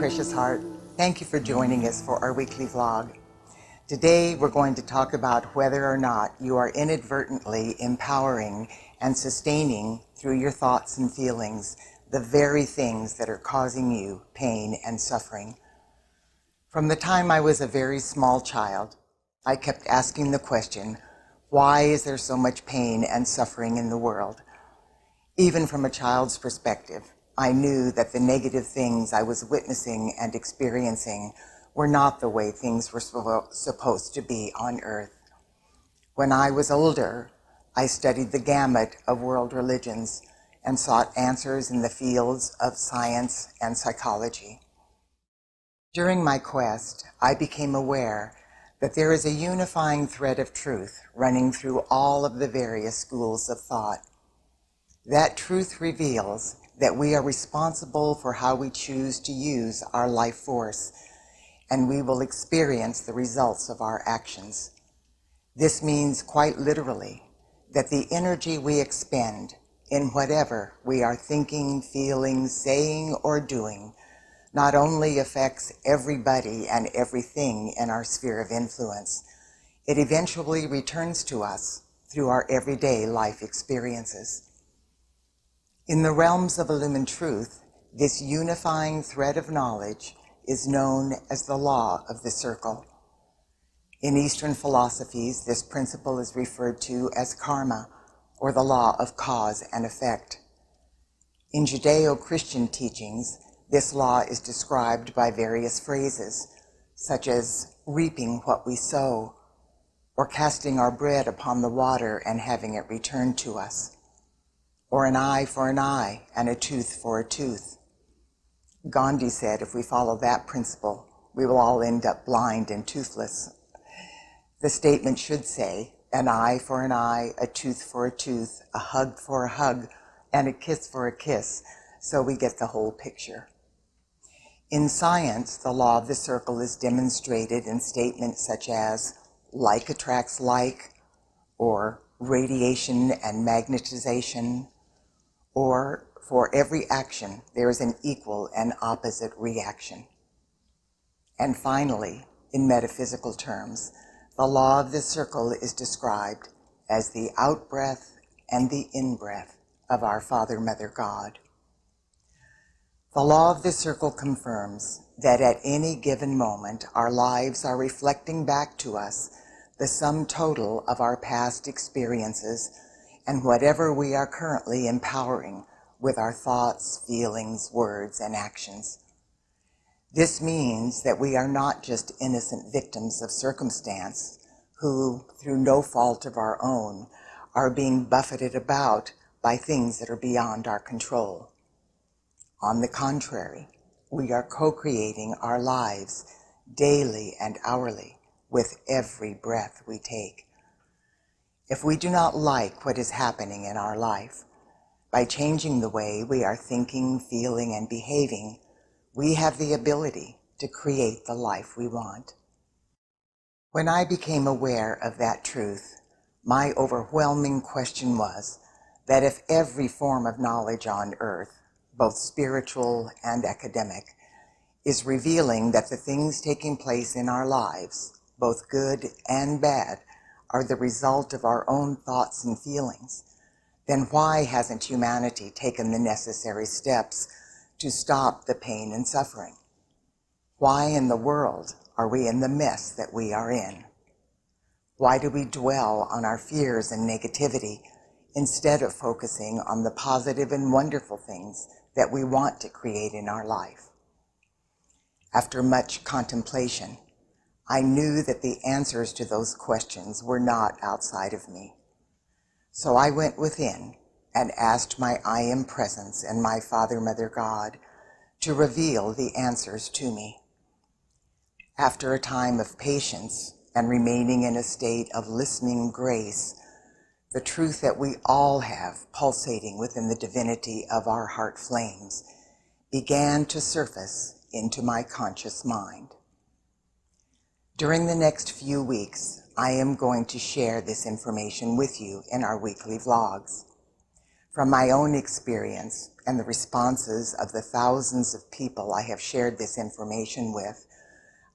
precious heart. Thank you for joining us for our weekly vlog. Today we're going to talk about whether or not you are inadvertently empowering and sustaining through your thoughts and feelings the very things that are causing you pain and suffering. From the time I was a very small child, I kept asking the question, why is there so much pain and suffering in the world? Even from a child's perspective, I knew that the negative things I was witnessing and experiencing were not the way things were supposed to be on earth. When I was older, I studied the gamut of world religions and sought answers in the fields of science and psychology. During my quest, I became aware that there is a unifying thread of truth running through all of the various schools of thought. That truth reveals that we are responsible for how we choose to use our life force, and we will experience the results of our actions. This means quite literally that the energy we expend in whatever we are thinking, feeling, saying, or doing not only affects everybody and everything in our sphere of influence, it eventually returns to us through our everyday life experiences. In the realms of illumined truth, this unifying thread of knowledge is known as the law of the circle. In Eastern philosophies, this principle is referred to as karma, or the law of cause and effect. In Judeo-Christian teachings, this law is described by various phrases, such as reaping what we sow, or casting our bread upon the water and having it returned to us, or an eye for an eye and a tooth for a tooth. Gandhi said if we follow that principle, we will all end up blind and toothless. The statement should say, an eye for an eye, a tooth for a tooth, a hug for a hug, and a kiss for a kiss, so we get the whole picture. In science, the law of the circle is demonstrated in statements such as like attracts like, or radiation and magnetization, or for every action, there is an equal and opposite reaction. And finally, in metaphysical terms, the law of the circle is described as the out-breath and the in-breath of our Father, Mother, God. The law of the circle confirms that at any given moment, our lives are reflecting back to us the sum total of our past experiences and whatever we are currently empowering with our thoughts, feelings, words, and actions. This means that we are not just innocent victims of circumstance who, through no fault of our own, are being buffeted about by things that are beyond our control. On the contrary, we are co-creating our lives daily and hourly with every breath we take. If we do not like what is happening in our life, by changing the way we are thinking, feeling, and behaving, we have the ability to create the life we want. When I became aware of that truth, my overwhelming question was that if every form of knowledge on earth, both spiritual and academic, is revealing that the things taking place in our lives, both good and bad, are the result of our own thoughts and feelings, then why hasn't humanity taken the necessary steps to stop the pain and suffering? Why in the world are we in the mess that we are in? Why do we dwell on our fears and negativity instead of focusing on the positive and wonderful things that we want to create in our life? After much contemplation, I knew that the answers to those questions were not outside of me. So I went within and asked my I Am Presence and my Father, Mother, God to reveal the answers to me. After a time of patience and remaining in a state of listening grace, the truth that we all have pulsating within the divinity of our heart flames began to surface into my conscious mind. During the next few weeks, I am going to share this information with you in our weekly vlogs. From my own experience and the responses of the thousands of people I have shared this information with,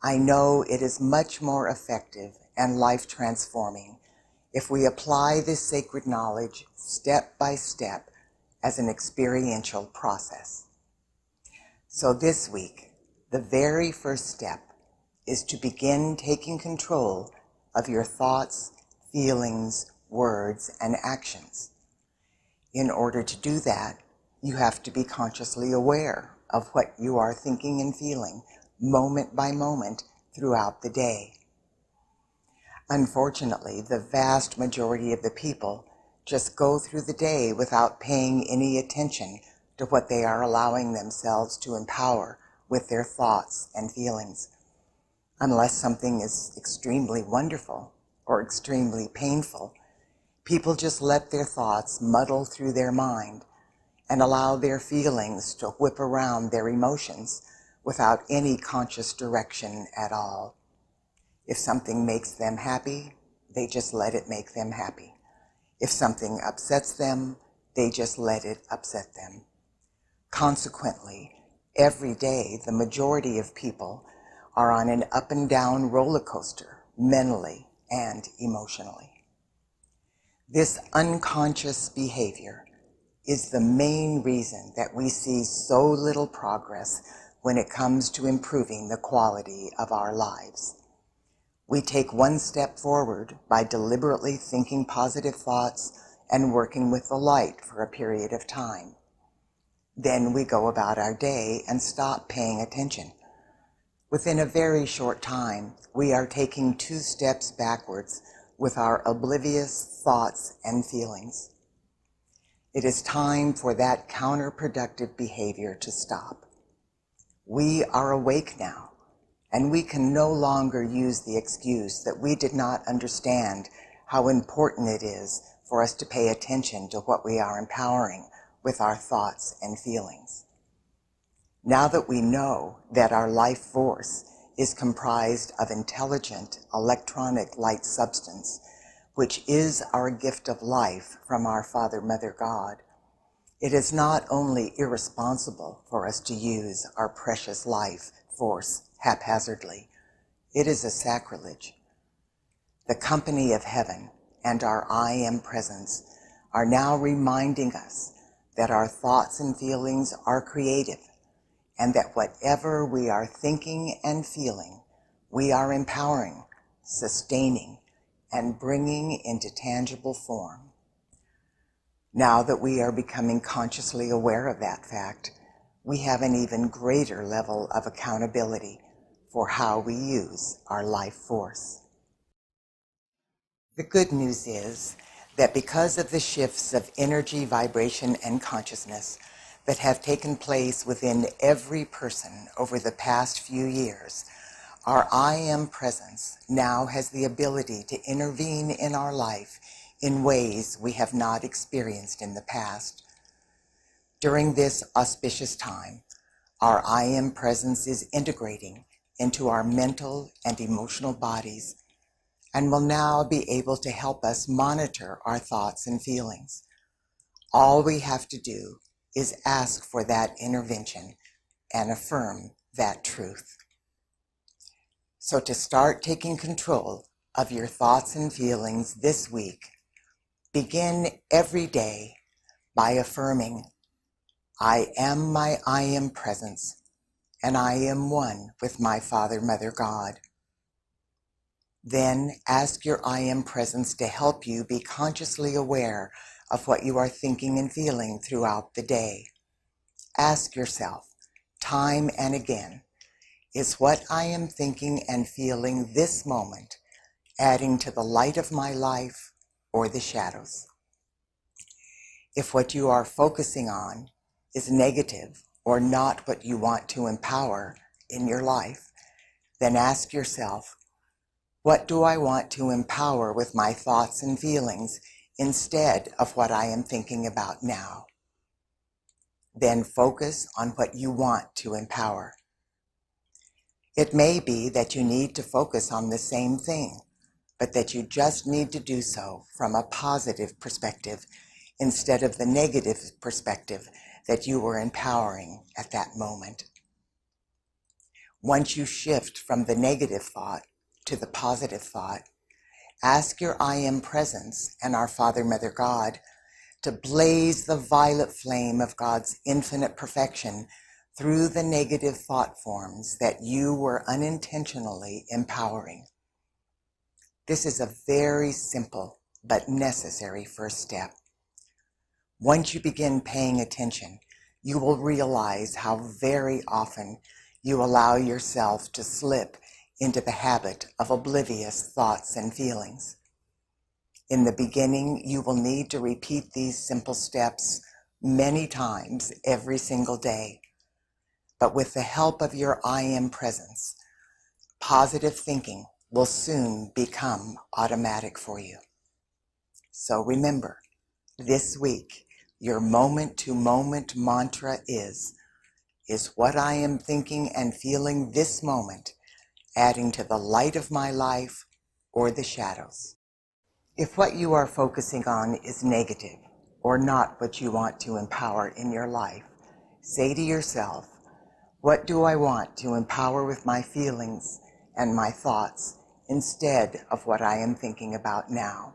I know it is much more effective and life-transforming if we apply this sacred knowledge step by step as an experiential process. So this week, the very first step is to begin taking control of your thoughts, feelings, words, and actions. In order to do that, you have to be consciously aware of what you are thinking and feeling moment by moment throughout the day. Unfortunately, the vast majority of the people just go through the day without paying any attention to what they are allowing themselves to empower with their thoughts and feelings. Unless something is extremely wonderful or extremely painful, people just let their thoughts muddle through their mind and allow their feelings to whip around their emotions without any conscious direction at all. If something makes them happy, they just let it make them happy. If something upsets them, they just let it upset them. Consequently, every day the majority of people are on an up and down roller coaster, mentally and emotionally. This unconscious behavior is the main reason that we see so little progress when it comes to improving the quality of our lives. We take one step forward by deliberately thinking positive thoughts and working with the light for a period of time. Then we go about our day and stop paying attention. Within a very short time, we are taking 2 steps backwards with our oblivious thoughts and feelings. It is time for that counterproductive behavior to stop. We are awake now, and we can no longer use the excuse that we did not understand how important it is for us to pay attention to what we are empowering with our thoughts and feelings. Now that we know that our life force is comprised of intelligent electronic light substance, which is our gift of life from our Father, Mother, God, it is not only irresponsible for us to use our precious life force haphazardly, it is a sacrilege. The company of heaven and our I Am presence are now reminding us that our thoughts and feelings are creative, and that whatever we are thinking and feeling, we are empowering, sustaining, and bringing into tangible form. Now that we are becoming consciously aware of that fact, we have an even greater level of accountability for how we use our life force. The good news is that because of the shifts of energy, vibration, and consciousness that have taken place within every person over the past few years, our I Am presence now has the ability to intervene in our life in ways we have not experienced in the past. During this auspicious time, our I Am presence is integrating into our mental and emotional bodies and will now be able to help us monitor our thoughts and feelings. All we have to do is ask for that intervention and affirm that truth. So to start taking control of your thoughts and feelings this week, begin every day by affirming, I am my I Am presence, and I am one with my Father, Mother, God. Then ask your I Am presence to help you be consciously aware of what you are thinking and feeling throughout the day. Ask yourself, time and again, is what I am thinking and feeling this moment adding to the light of my life or the shadows? If what you are focusing on is negative or not what you want to empower in your life, then ask yourself, what do I want to empower with my thoughts and feelings instead of what I am thinking about now? Then focus on what you want to empower. It may be that you need to focus on the same thing, but that you just need to do so from a positive perspective instead of the negative perspective that you were empowering at that moment. Once you shift from the negative thought to the positive thought, ask your I Am Presence and our Father, Mother, God to blaze the violet flame of God's infinite perfection through the negative thought forms that you were unintentionally empowering. This is a very simple but necessary first step. Once you begin paying attention, you will realize how very often you allow yourself to slip into the habit of oblivious thoughts and feelings. In the beginning, you will need to repeat these simple steps many times every single day. But with the help of your I Am Presence, positive thinking will soon become automatic for you. So remember, this week, your moment-to-moment mantra is what I am thinking and feeling this moment adding to the light of my life or the shadows? If what you are focusing on is negative or not what you want to empower in your life, say to yourself, what do I want to empower with my feelings and my thoughts instead of what I am thinking about now?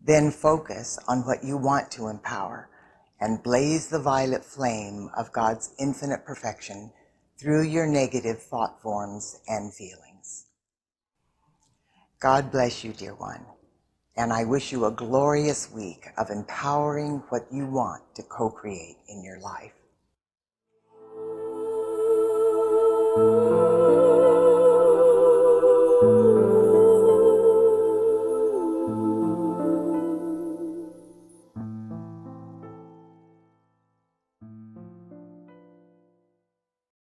Then focus on what you want to empower and blaze the violet flame of God's infinite perfection through your negative thought forms and feelings. God bless you, dear one, and I wish you a glorious week of empowering what you want to co-create in your life.